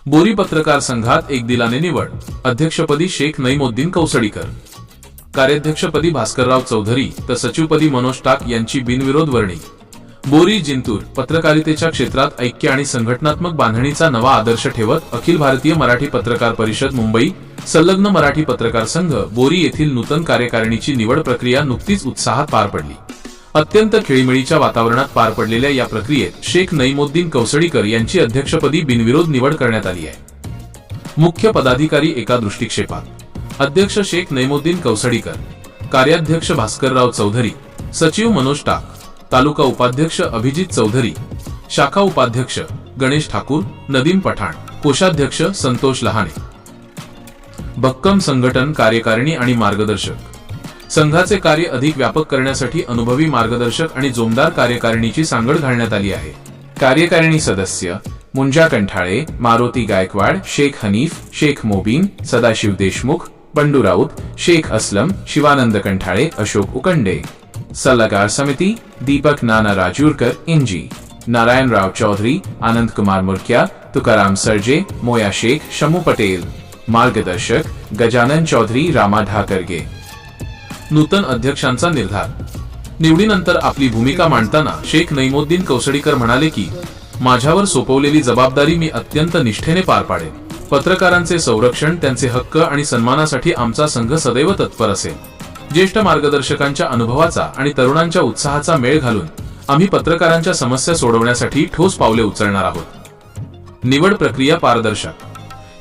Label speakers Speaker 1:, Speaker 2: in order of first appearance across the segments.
Speaker 1: बोरी पत्रकार संघात एक दिलाने निवड। अध्यक्षपदी शेख नईमुद्दीन कौसडीकर, कार्याध्यक्षपदी भास्करराव चौधरी तर सचिवपदी मनोज टाक यांची बिनविरोध वर्णी। बोरी जिंतूर पत्रकारितेच्या क्षेत्रात ऐक्य आणि संघटनात्मक बांधणीचा नवा आदर्श ठेवत अखिल भारतीय मराठी पत्रकार परिषद मुंबई संलग्न मराठी पत्रकार संघ बोरी येथील नूतन कार्यकारिणीची निवड प्रक्रिया नुकतीच उत्साहात पार पडली। अत्यंत खेळीमेळीच्या वातावरणात पार पडलेल्या या प्रक्रियेत शेख नईमुद्दीन कौसडीकर यांची अध्यक्षपदी बिनविरोध निवड करण्यात आली आहे। मुख्य पदाधिकारी एका दृष्टिक्षेपात अध्यक्ष शेख नईमुद्दीन कौसडीकर, कार्याध्यक्ष भास्करराव चौधरी, सचिव मनोज टाक, तालुका उपाध्यक्ष अभिजित चौधरी, शाखा उपाध्यक्ष गणेश ठाकूर, नदीम पठाण, कोषाध्यक्ष संतोष लहाने। भक्कम संघटन, कार्यकारिणी आणि मार्गदर्शक। संघाचे कार्य अधिक व्यापक करण्यासाठी अनुभवी मार्गदर्शक आणि जोमदार कार्यकारिणीची सांगड घालण्यात आली आहे। कार्यकारिणी सदस्य मुंजा कंठाळे, मारुती गायकवाड, शेख हनीफ, शेख मोबीन, सदाशिव देशमुख, बंडू राऊत, शेख असलम, शिवानंद कंठाळे, अशोक उकंडे। सल्लागार समिती दीपक नाना राजूरकर, इंजी, नारायणराव चौधरी, आनंद कुमार मुर्क्या, तुकाराम सरजे, मोया शेख, शमू पटेल। मार्गदर्शक गजानन चौधरी, रामा ढाकरगे। नूतन अध्यक्षांचा निर्धार। निवडीनंतर आपली भूमिका मांडताना शेख नईमुद्दीन कौसडीकर म्हणाले की माझ्यावर सोपवलेली जबाबदारी मी अत्यंत निष्ठेने पार पाडेन। पत्रकारांचे संरक्षण, त्यांचे हक्क आणि सन्मानासाठी आमचा संघ सदैव तत्पर असेल। ज्येष्ठ मार्गदर्शकांच्या अनुभवाचा आणि तरुणांच्या उत्साहाचा मेळ घालून आम्ही पत्रकारांच्या समस्या सोडवण्यासाठी ठोस पावले उचलणार आहोत। निवड प्रक्रिया पारदर्शक।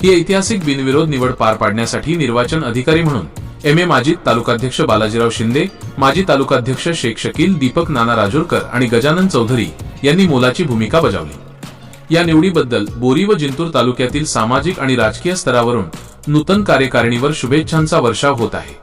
Speaker 1: ही ऐतिहासिक बिनविरोध निवड पार पाडण्यासाठी निर्वाचन अधिकारी म्हणून एम.ए. माजिद, तालुकाध्यक्ष बालाजीराव शिंदे, माजी तालुकाध्यक्ष शेख शकील, दीपक नाना राजूरकर आणि गजानन चौधरी यांनी मोलाची भूमिका बजावली। या निवडीबद्दल बोरी व जिंतूर तालुक्यातील सामाजिक आणि राजकीय स्तरावरून नूतन कार्यकारिणीवर शुभेच्छांचा वर्षाव होत आहे।